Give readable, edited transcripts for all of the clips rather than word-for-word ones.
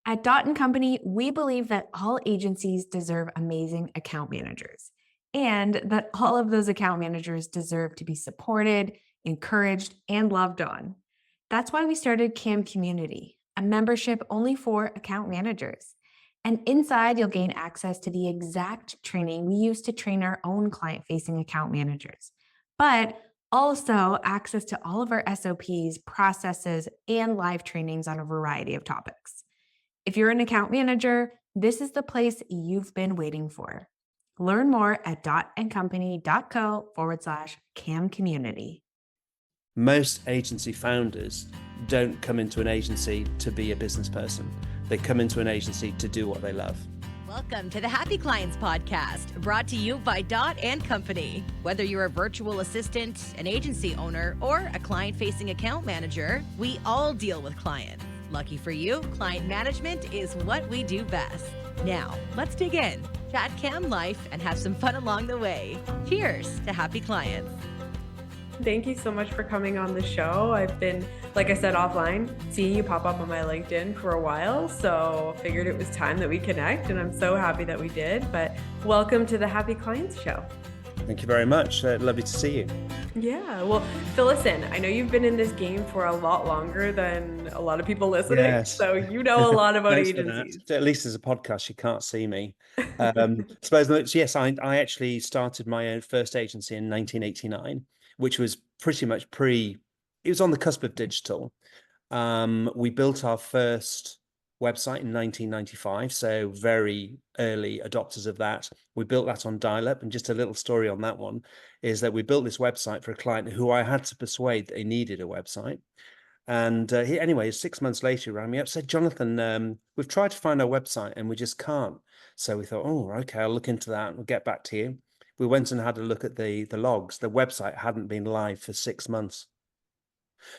At Dot and Company, we believe that all agencies deserve amazing account managers and that all of those account managers deserve to be supported, encouraged, and loved on. That's why we started CAM Community, a membership only for account managers. And inside, you'll gain access to the exact training we use to train our own client facing account managers, but also access to all of our SOPs, processes, and live trainings on a variety of topics. If you're an account manager, this is the place you've been waiting for. Learn more at dotandcompany.co/CAM community. Most agency founders don't come into an agency to be a business person. They come into an agency to do what they love. Welcome to the Happy Clients Podcast, brought to you by Dot and Company. Whether you're a virtual assistant, an agency owner, or a client-facing account manager, we all deal with clients. Lucky for you, client management is what we do best. Now, let's dig in, chat cam life, and have some fun along the way. Cheers to happy clients. Thank you so much for coming on the show. I've been, like I said offline, seeing you pop up on my LinkedIn for a while, so figured it was time that we connect, and I'm so happy that we did. But welcome to the Happy Clients Show. Thank you very much. Lovely to see you. Yeah, well, so listen, I know you've been in this game for a lot longer than a lot of people listening, Yes. so you know a lot about Thanks for agencies. that. At least as a podcast, you can't see me. Suppose yes, I actually started my own first agency in 1989, which was pretty much it was on the cusp of digital. We built our first website in 1995, so very early adopters of that. We built that on dial-up, and just a little story on that one is that we built this website for a client who I had to persuade they needed a website. And anyway, 6 months later, he rang me up, said, Jonathan, we've tried to find our website and we just can't. So we thought, oh, okay, I'll look into that and we'll get back to you. We went and had a look at the logs. The website hadn't been live for 6 months.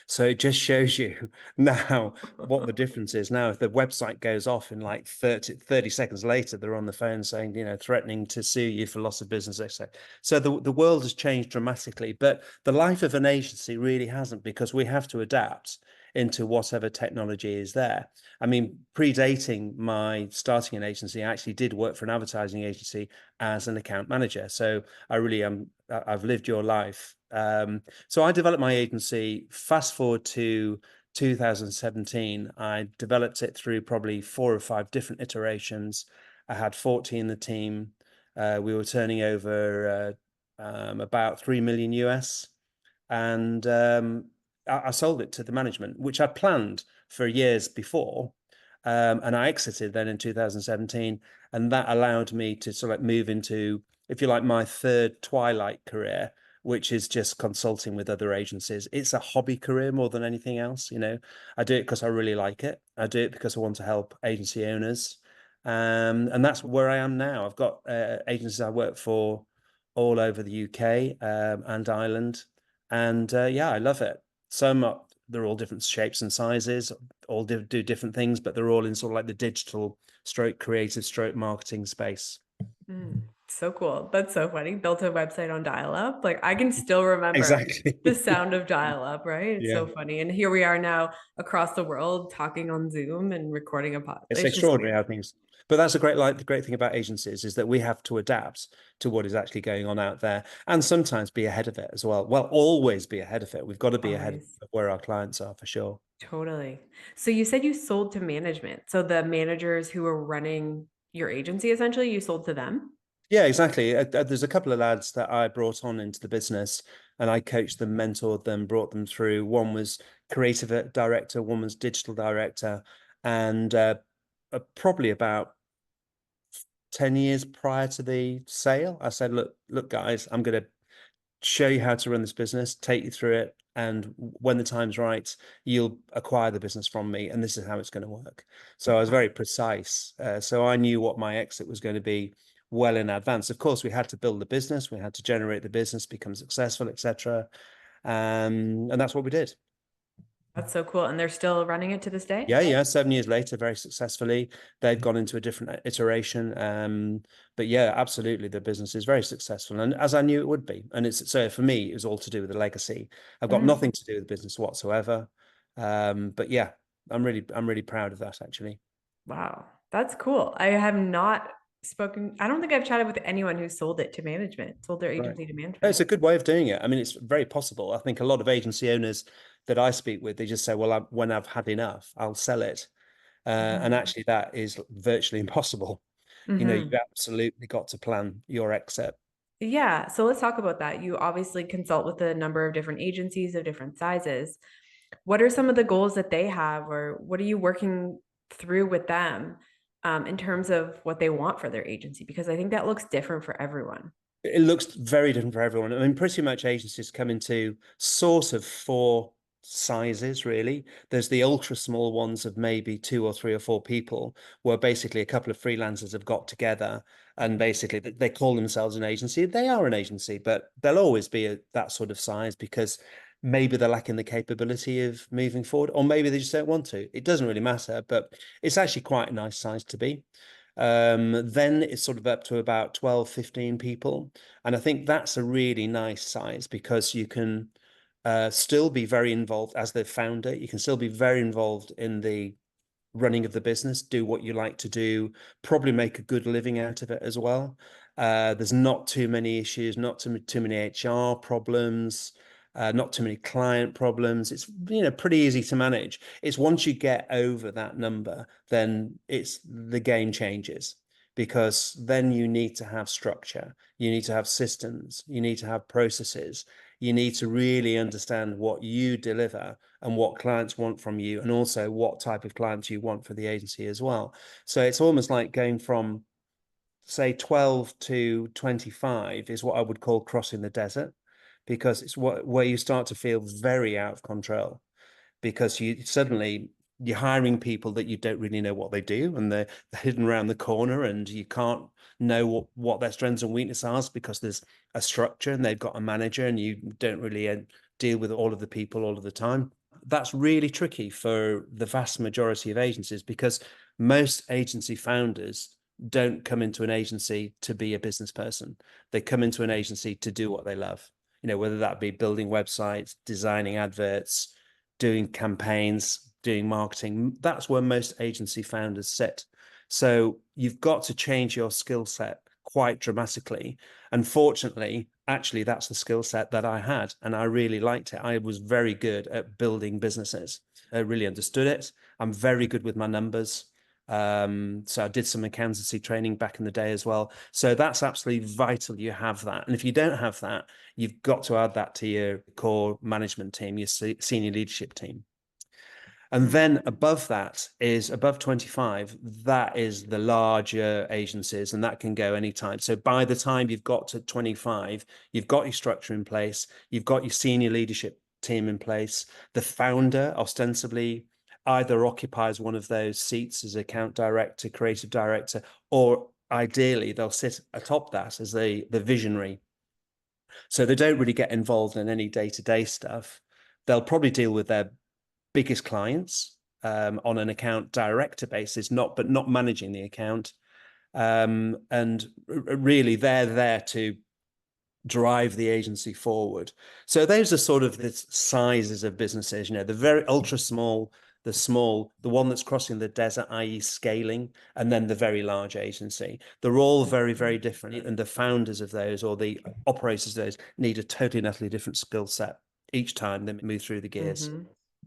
So it just shows you now what the difference is. Now, if the website goes off in like 30 seconds later, they're on the phone saying, threatening to sue you for loss of business, etc. So the world has changed dramatically, but the life of an agency really hasn't, because we have to adapt into whatever technology is there. I mean, predating my starting an agency, I actually did work for an advertising agency as an account manager. So I really I've lived your life. So I developed my agency. Fast forward to 2017, I developed it through probably 4 or 5 different iterations. I had 40 in the team. We were turning over about 3 million US, and I sold it to the management, which I planned for years before. And I exited then in 2017, and that allowed me to sort of move into, if you like, my third twilight career, which is just consulting with other agencies. It's a hobby career more than anything else. I do it because I really like it. I do it because I want to help agency owners. And that's where I am now. I've got agencies I work for all over the UK and Ireland. And I love it. They're all different shapes and sizes, all do different things, but they're all in sort of like the digital stroke creative stroke marketing space. So cool. That's so funny. Built a website on dial-up. Like, I can still remember Exactly. the sound of dial-up, right? It's so funny. And here we are now across the world talking on Zoom and recording a pod. It's It's just extraordinary how things, but that's the great thing about agencies is that we have to adapt to what is actually going on out there, and sometimes be ahead of it as well. Well, always be ahead of it. We've got to be ahead always. of where our clients are, for sure. Totally. So you said you sold to management. So the managers who were running your agency, essentially, you sold to them? Yeah, exactly. There's a couple of lads that I brought on into the business, and I coached them, mentored them, brought them through. One was creative director, one was digital director, and probably about 10 years prior to the sale, I said, look, guys, I'm going to show you how to run this business, take you through it. And when the time's right, you'll acquire the business from me. And this is how it's going to work. So I was very precise. So I knew what my exit was going to be well in advance. Of course, we had to build the business. We had to generate the business, become successful, etc. And that's what we did. That's so cool. And they're still running it to this day? Yeah. 7 years later, very successfully, they've gone into a different iteration. But yeah, absolutely, the business is very successful, and as I knew it would be. And so for me, it was all to do with the legacy. I've got nothing to do with the business whatsoever. But yeah, I'm really proud of that, actually. Wow, that's cool. I have not spoken, I don't think I've chatted with anyone who sold it to management, sold their Right. agency to It's management. a good way of doing it. I mean, it's very possible. I think a lot of agency owners that I speak with, they just say, well, when I've had enough, I'll sell it. And Mhm. actually, that is virtually impossible. You've Mhm. absolutely got to plan your exit. Yeah, so let's talk about that. You obviously consult with a number of different agencies of different sizes. What are some of the goals that they have, or what are you working through with them in terms of what they want for their agency? Because I think that looks different for everyone. It looks very different for everyone. I mean, pretty much agencies come into sort of four sizes, really. There's the ultra small ones of maybe 2 or 3 or 4 people, where basically a couple of freelancers have got together and basically they call themselves an agency. They are an agency, but they'll always be that sort of size because maybe they're lacking the capability of moving forward, or maybe they just don't want to. It doesn't really matter, but it's actually quite a nice size to be. Then it's sort of up to about 12, 15 people. And I think that's a really nice size because you can still be very involved as the founder. You can still be very involved in the running of the business, do what you like to do, probably make a good living out of it as well. There's not too many issues, not too many HR problems, not too many client problems. It's pretty easy to manage. It's once you get over that number, then the game changes because then you need to have structure, you need to have systems, you need to have processes, you need to really understand what you deliver and what clients want from you, and also what type of clients you want for the agency as well. So it's almost like going from, say, 12 to 25 is what I would call crossing the desert, because it's where you start to feel very out of control because you're hiring people that you don't really know what they do, and they're hidden around the corner, and you can't know what their strengths and weaknesses are because there's a structure and they've got a manager, and you don't really deal with all of the people all of the time. That's really tricky for the vast majority of agencies because most agency founders don't come into an agency to be a business person. They come into an agency to do what they love, whether that be building websites, designing adverts, doing campaigns, doing marketing. That's where most agency founders sit. So you've got to change your skill set quite dramatically. Unfortunately, actually, that's the skill set that I had, and I really liked it. I was very good at building businesses. I really understood it. I'm very good with my numbers. So I did some accountancy training back in the day as well. So that's absolutely vital. You have that. And if you don't have that, you've got to add that to your core management team, your senior leadership team. And then above that is above 25, that is the larger agencies, and that can go anytime. So by the time you've got to 25, you've got your structure in place, you've got your senior leadership team in place. The founder ostensibly either occupies one of those seats as account director, creative director, or ideally they'll sit atop that as the visionary. So they don't really get involved in any day-to-day stuff. They'll probably deal with their biggest clients on an account director basis, but not managing the account. And really, they're there to drive the agency forward. So those are sort of the sizes of businesses, the very ultra small, the small, the one that's crossing the desert, i.e. scaling, and then the very large agency. They're all very, very different. And the founders of those or the operators of those need a totally and utterly different skill set each time they move through the gears. Mm-hmm.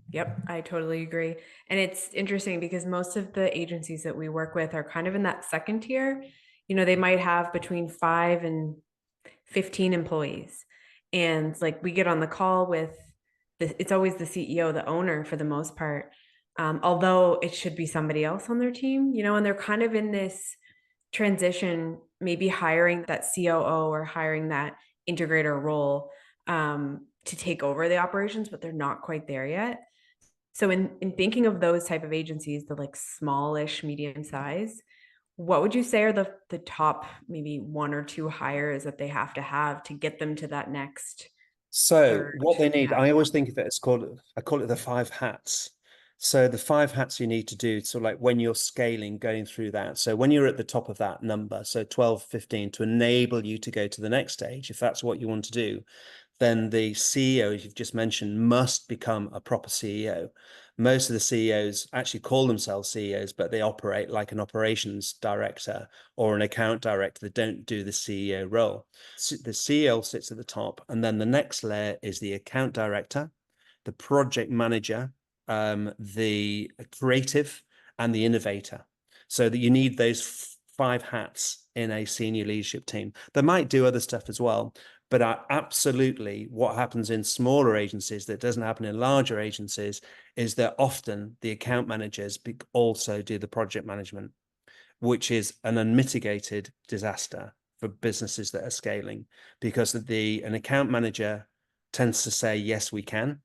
Yep, I totally agree. And it's interesting because most of the agencies that we work with are kind of in that second tier. They might have between 5 and 15 employees. And like we get on the call with it's always the CEO, the owner for the most part. Although it should be somebody else on their team, and they're kind of in this transition, maybe hiring that COO or hiring that integrator role to take over the operations, but they're not quite there yet. So in thinking of those type of agencies, the like smallish, medium size, what would you say are the top maybe 1 or 2 hires that they have to get them to that next So third? what they need, Yeah. I always think of it as I call it the 5 hats. So the 5 hats you need to do, so like when you're scaling, going through that. So when you're at the top of that number, so 12, 15, to enable you to go to the next stage, if that's what you want to do, then the CEO, as you've just mentioned, must become a proper CEO. Most of the CEOs actually call themselves CEOs, but they operate like an operations director or an account director. They don't do the CEO role. The CEO sits at the top, and then the next layer is the account director, the project manager, the creative, and the innovator. So that you need those 5 hats in a senior leadership team. They might do other stuff as well, but absolutely what happens in smaller agencies that doesn't happen in larger agencies is that often the account managers also do the project management, which is an unmitigated disaster for businesses that are scaling, because an account manager tends to say, yes, we can.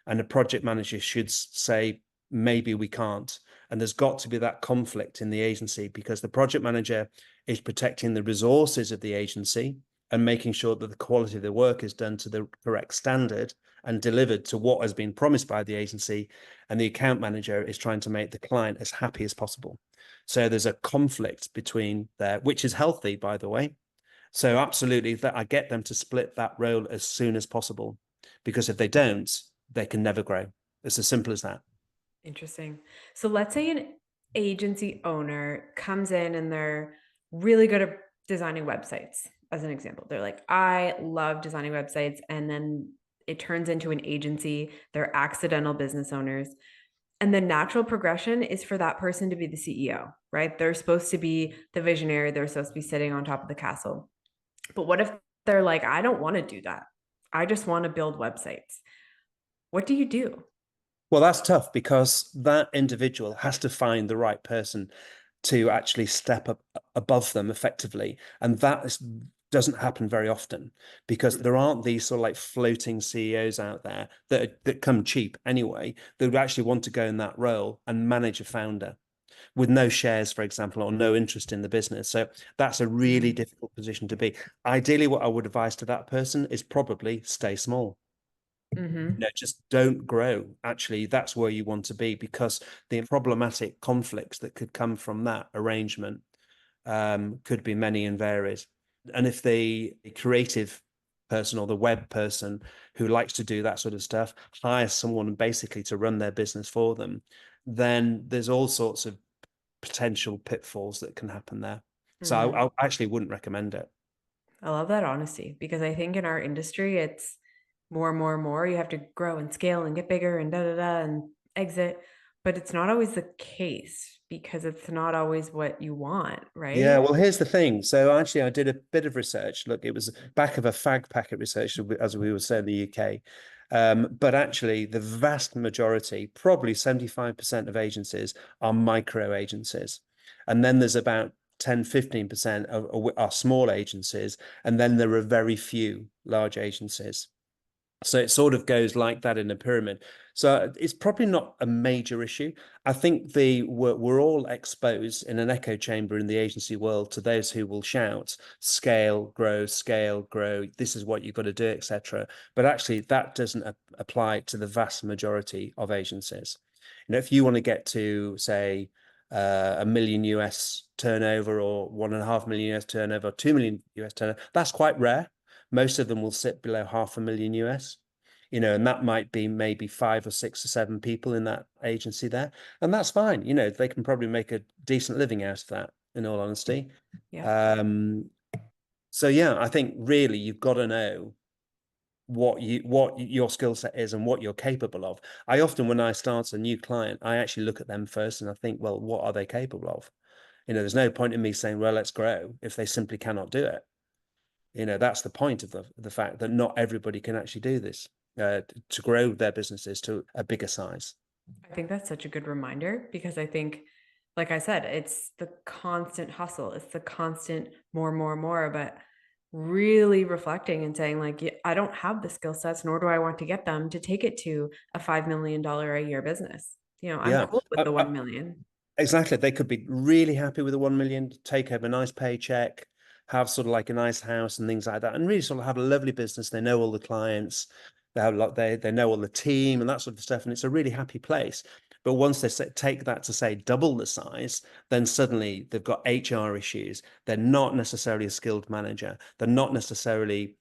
And a project manager should say, maybe we can't. And there's got to be that conflict in the agency, because the project manager is protecting the resources of the agency and making sure that the quality of the work is done to the correct standard and delivered to what has been promised by the agency. And the account manager is trying to make the client as happy as possible. So there's a conflict between there, which is healthy, by the way. So absolutely, that I get them to split that role as soon as possible, because if they don't, they can never grow. It's as simple as that. Interesting. So let's say an agency owner comes in and they're really good at designing websites, as an example. They're like, I love designing websites. And then it turns into an agency. They're accidental business owners. And the natural progression is for that person to be the CEO, right? They're supposed to be the visionary. They're supposed to be sitting on top of the castle. But what if they're like, I don't want to do that. I just want to build websites. What do you do? Well, that's tough, because that individual has to find the right person to actually step up above them effectively. And doesn't happen very often, because there aren't these sort of like floating CEOs out there that come cheap anyway, that would actually want to go in that role and manage a founder with no shares, for example, or no interest in the business. So that's a really difficult position to be. Ideally, what I would advise to that person is probably stay small. Just don't grow. Actually, that's where you want to be, because the problematic conflicts that could come from that arrangement could be many and varied. And if the creative person or the web person who likes to do that sort of stuff hires someone basically to run their business for them, then there's all sorts of potential pitfalls that can happen there. So I actually wouldn't recommend it. I love that honesty, because I think in our industry, it's more and more and more. You have to grow and scale and get bigger and da da da and exit. But it's not always the case, because it's not always what you want, right? Yeah, well, here's the thing. So actually, I did a bit of research. Look, it was back of a fag packet research, as we would say in the UK. But actually, the vast majority, probably 75% of agencies, are micro agencies. And then there's about 10, 15% are small agencies. And then there are very few large agencies. So it sort of goes like that in a pyramid. So it's probably not a major issue. I think we're all exposed in an echo chamber in the agency world to those who will shout, scale, grow, this is what you've got to do, etc. But actually that doesn't apply to the vast majority of agencies. If you want to get to, say, $1 million US turnover, or $1.5 million US turnover, or $2 million US turnover, that's quite rare. Most of them will sit below $500,000 US, and that might be maybe 5 or 6 or 7 people in that agency there. And that's fine. They can probably make a decent living out of that, in all honesty. Yeah. So yeah, I think really you've got to know what your skill set is and what you're capable of. I often, when I start a new client, I actually look at them first and I think, well, what are they capable of? There's no point in me saying, well, let's grow, if they simply cannot do it. That's the point of the fact that not everybody can actually do this, to grow their businesses to a bigger size. I think that's such a good reminder, because I think, like I said, it's the constant hustle. It's the constant more, but really reflecting and saying, like, I don't have the skill sets, nor do I want to get them to take it to a $5 million a year business. I'm cool with the 1 million. Exactly. They could be really happy with the 1 million, take home a nice paycheck, have sort of like a nice house and things like that, and really sort of have a lovely business. They know all the clients, they know all the team and that sort of stuff, and it's a really happy place. But once they take that to, say, double the size, then suddenly they've got HR issues. They're not necessarily a skilled manager. They're not necessarily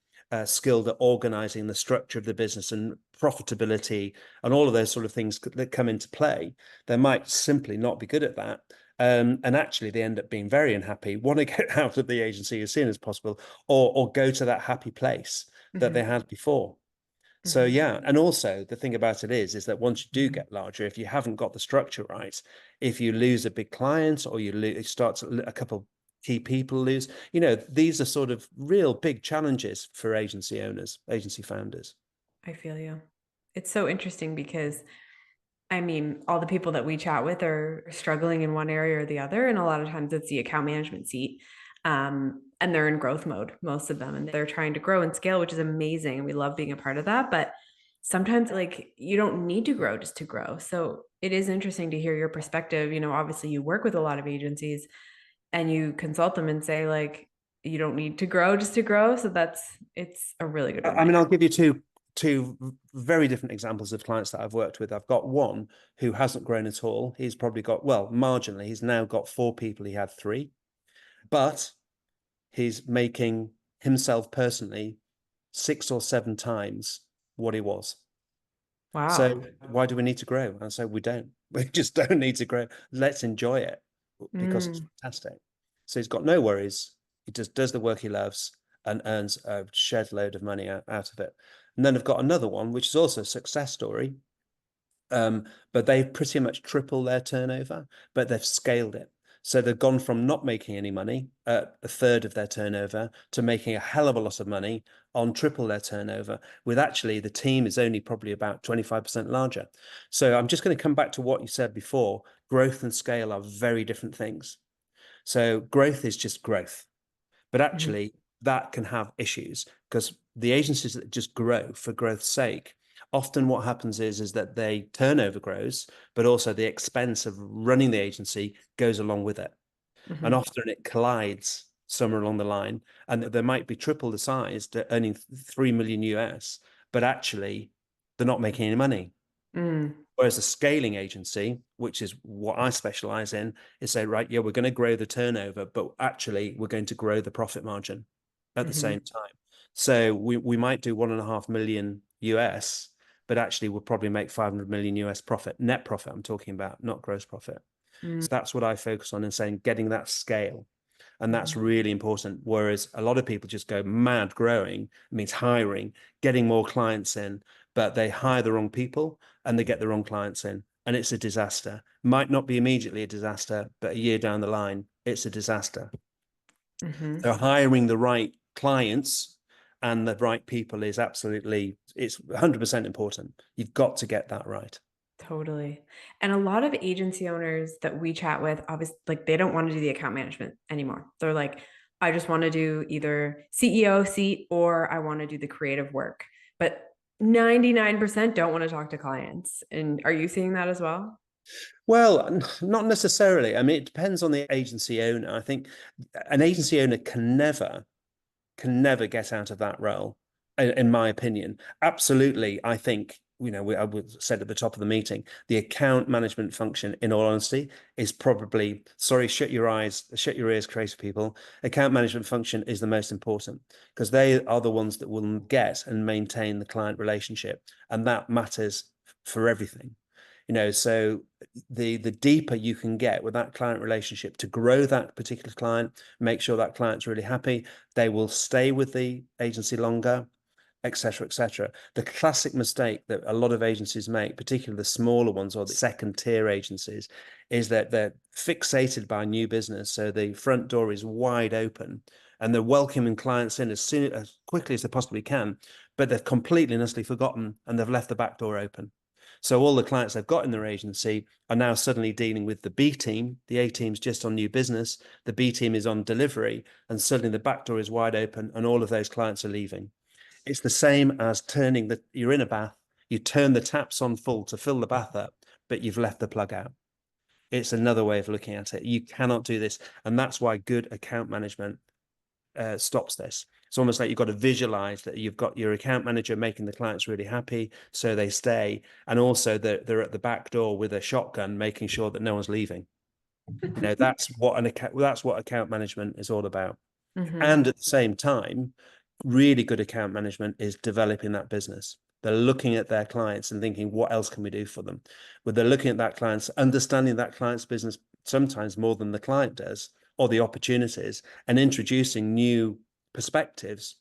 skilled at organizing the structure of the business and profitability and all of those sort of things that come into play, they might simply not be good at that. And actually they end up being very unhappy, want to get out of the agency as soon as possible, or go to that happy place that they had before. So yeah, and also the thing about it is that once you do get larger, if you haven't got the structure right, if you lose a big client or you start to a couple key people lose, these are sort of real big challenges for agency owners, agency founders. I feel you. It's so interesting because I mean, all the people that we chat with are struggling in one area or the other. And a lot of times it's the account management seat. And they're in growth mode, most of them, and they're trying to grow and scale, which is amazing. And we love being a part of that. But sometimes like you don't need to grow just to grow. So it is interesting to hear your perspective. Obviously you work with a lot of agencies and you consult them and say like, you don't need to grow just to grow. So it's a really good I mean, I'll give you two very different examples of clients that I've worked with. I've got one who hasn't grown at all. He's probably got, well, marginally, he's now got 4 people. He had 3, but he's making himself personally 6 or 7 times what he was. Wow. So why do we need to grow? And so we don't. We just don't need to grow. Let's enjoy it because it's fantastic. So he's got no worries. He just does the work he loves and earns a shed load of money out of it. And then I've got another one, which is also a success story. But they've pretty much tripled their turnover, but they've scaled it. So they've gone from not making any money at a third of their turnover to making a hell of a lot of money on triple their turnover, with actually the team is only probably about 25% larger. So I'm just going to come back to what you said before. Growth and scale are very different things. So growth is just growth, but actually that can have issues because the agencies that just grow for growth's sake, often what happens is that they turnover grows, but also the expense of running the agency goes along with it. And often it collides somewhere along the line, and there might be triple the size, they're earning 3 million US, but actually they're not making any money. Whereas a scaling agency, which is what I specialize in, is say, right, yeah, we're going to grow the turnover, but actually we're going to grow the profit margin at the same time. So we might do 1.5 million US, but actually we'll probably make 500 million US profit, net profit I'm talking about, not gross profit. So that's what I focus on in saying getting that scale. And that's really important. Whereas a lot of people just go mad growing. It means hiring, getting more clients in, but they hire the wrong people and they get the wrong clients in. And it's a disaster. Might not be immediately a disaster, but a year down the line, it's a disaster. So hiring the right clients and the right people is absolutely, it's 100% important. You've got to get that right. Totally. And a lot of agency owners that we chat with, obviously, like they don't want to do the account management anymore. They're like, I just want to do either CEO seat or I want to do the creative work. But 99% don't want to talk to clients. And are you seeing that as well? Well, not necessarily. I mean, it depends on the agency owner. I think an agency owner can never get out of that role, in my opinion. Absolutely, I think, I said at the top of the meeting, the account management function, in all honesty, is probably, sorry, shut your ears, crazy people. Account management function is the most important because they are the ones that will get and maintain the client relationship. And that matters for everything. So the deeper you can get with that client relationship to grow that particular client, make sure that client's really happy, they will stay with the agency longer, etc., etc. The classic mistake that a lot of agencies make, particularly the smaller ones or the second tier agencies, is that they're fixated by new business. So the front door is wide open and they're welcoming clients in as quickly as they possibly can, but they've completely and utterly forgotten and they've left the back door open. So all the clients they've got in their agency are now suddenly dealing with the B team. The A team's just on new business. The B team is on delivery, and suddenly the back door is wide open and all of those clients are leaving. It's the same as you're in a bath, you turn the taps on full to fill the bath up, but you've left the plug out. It's another way of looking at it. You cannot do this. And that's why good account management stops this. It's almost like you've got to visualize that you've got your account manager making the clients really happy, so they stay, and also they're at the back door with a shotgun, making sure that no one's leaving. That's what account management is all about. And at the same time, really good account management is developing that business. They're looking at their clients and thinking, what else can we do for them? But they're looking at that client's, understanding that client's business sometimes more than the client does, or the opportunities, and introducing new perspectives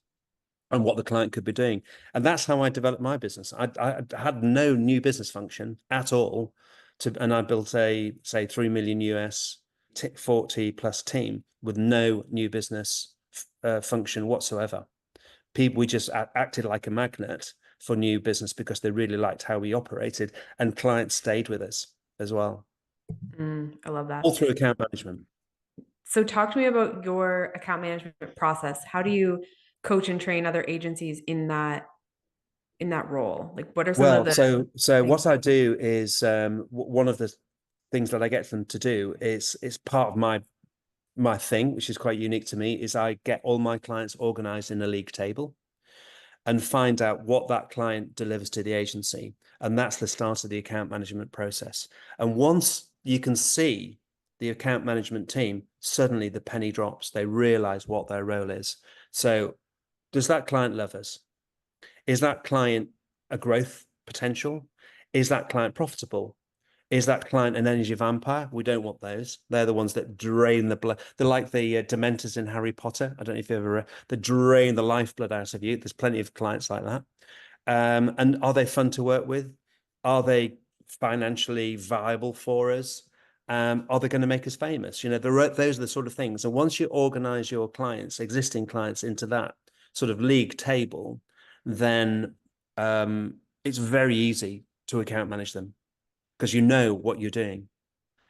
on what the client could be doing. And that's how I developed my business. I had no new business function at all, and I built a, say, 3 million US 40 plus team with no new business function whatsoever. We just acted like a magnet for new business because they really liked how we operated, and clients stayed with us as well. I love that. All through account management. So talk to me about your account management process. How do you coach and train other agencies in that role? Like, what are some of the so things? what I do is one of the things that I get them to do is, it's part of my thing, which is quite unique to me, is I get all my clients organized in a league table and find out what that client delivers to the agency. And that's the start of the account management process. And once you can see the account management team, suddenly the penny drops. They realize what their role is. So does that client love us? Is that client a growth potential? Is that client profitable? Is that client an energy vampire? We don't want those. They're the ones that drain the blood. They're like the Dementors in Harry Potter. I don't know if you've ever read. They drain the lifeblood out of you. There's plenty of clients like that. And are they fun to work with? Are they financially viable for us? Are they going to make us famous? You know, those are the sort of things. And once you organize your clients, existing clients, into that sort of league table, then it's very easy to account manage them, because you know what you're doing.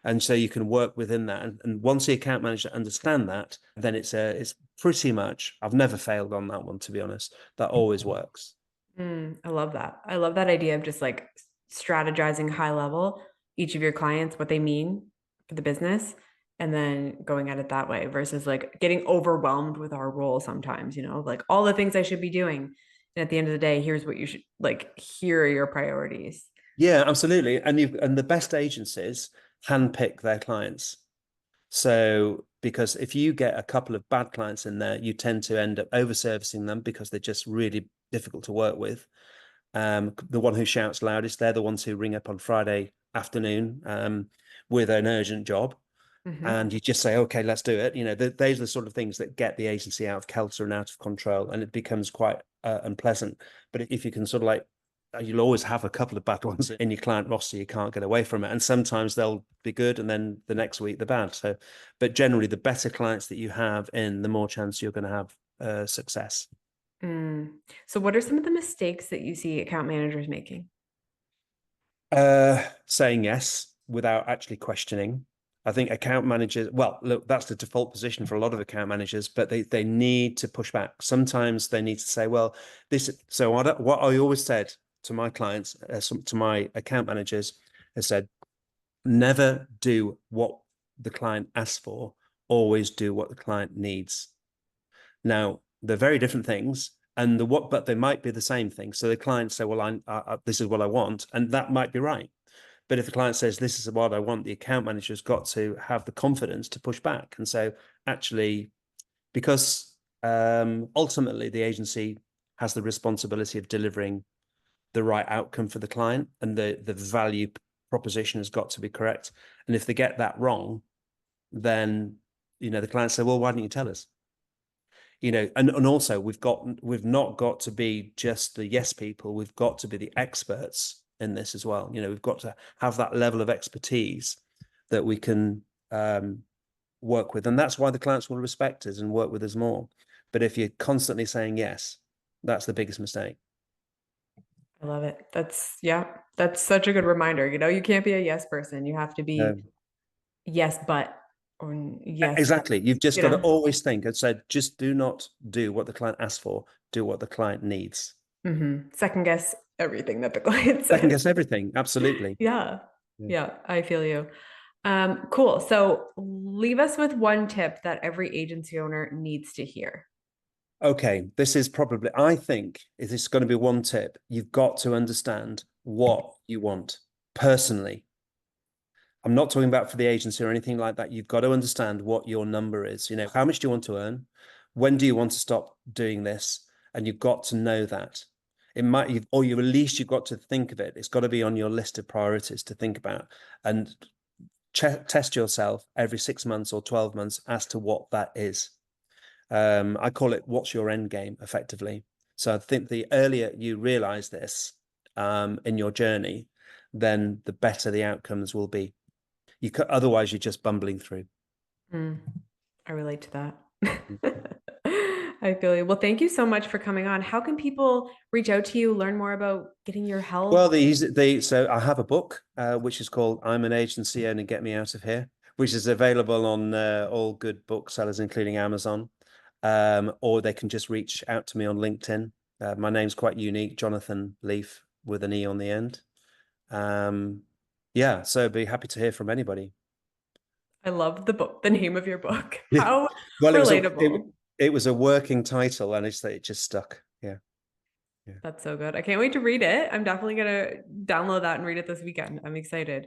And so you can work within that. And once the account manager understand that, then it's pretty much, I've never failed on that one, to be honest. That always works. I love that. I love that idea of just like strategizing high level, each of your clients, what they mean for the business, and then going at it that way versus like getting overwhelmed with our role sometimes, like all the things I should be doing. And at the end of the day, here's what you should, like, here are your priorities. Yeah, absolutely. And the best agencies handpick their clients. So, because if you get a couple of bad clients in there, you tend to end up over servicing them because they're just really difficult to work with. The one who shouts loudest, they're the ones who ring up on Friday afternoon with an urgent job. And you just say, okay, let's do it. Those are the sort of things that get the agency out of kilter and out of control, and it becomes quite unpleasant. But if you can sort of like, you'll always have a couple of bad ones in your client roster. You can't get away from it. And sometimes they'll be good, and then the next week they're bad. So, but generally, the better clients that you have in, the more chance you're going to have success. So what are some of the mistakes that you see account managers making? Saying yes without actually questioning. I think account managers, well, look, that's the default position for a lot of account managers, but they need to push back. Sometimes they need to say, well, so what I always said to my clients, to my account managers, I said, never do what the client asks for, always do what the client needs. Now, they're very different things, but they might be the same thing. So the client say, well, this is what I want, and that might be right. But if the client says, this is what I want, the account manager's got to have the confidence to push back. And so actually, because ultimately the agency has the responsibility of delivering the right outcome for the client, and the value proposition has got to be correct. And if they get that wrong, then, the client say, well, why didn't you tell us? And also we've not got to be just the yes people. We've got to be the experts in this as well. We've got to have that level of expertise that we can work with. And that's why the clients will respect us and work with us more. But if you're constantly saying yes, that's the biggest mistake. I love it. That's such a good reminder. You can't be a yes person. You have to be yes, but, or yes. Exactly. You've just got to always think and say, just do not do what the client asks for, do what the client needs. Second guess everything that the client says. Second guess everything. Absolutely. Yeah, I feel you. Cool. So leave us with one tip that every agency owner needs to hear. Okay, this is probably, I think, if this is going to be one tip, you've got to understand what you want personally. I'm not talking about for the agency or anything like that. You've got to understand what your number is. How much do you want to earn? When do you want to stop doing this? and you've got to know that. It might, or you at least you've got to think of it. It's got to be on your list of priorities to think about, and test yourself every 6 months or 12 months as to what that is. I call it, what's your end game, effectively. So I think the earlier you realize this in your journey, then the better the outcomes will be. Otherwise, you're just bumbling through. I relate to that. I feel you. Well, thank you so much for coming on. How can people reach out to you, learn more about getting your help? Well, so I have a book, which is called I'm an Agency Owner, Get Me Out of Here, which is available on all good booksellers, including Amazon. Or they can just reach out to me on LinkedIn. My name's quite unique, Jonathan Leafe, with an E on the end. Yeah, so I'd be happy to hear from anybody. I love the name of your book. How well, relatable. It was a working title, and it just stuck. Yeah. That's so good. I can't wait to read it. I'm definitely going to download that and read it this weekend. I'm excited.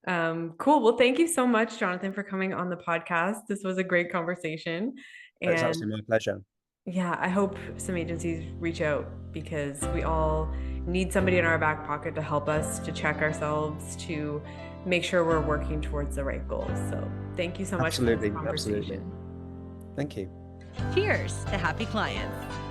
Cool. Well, thank you so much, Jonathan, for coming on the podcast. This was a great conversation. It's absolutely my pleasure. Yeah, I hope some agencies reach out, because we all need somebody in our back pocket to help us, to check ourselves, to make sure we're working towards the right goals. So thank you so much for this conversation. Thank you. Cheers to happy clients.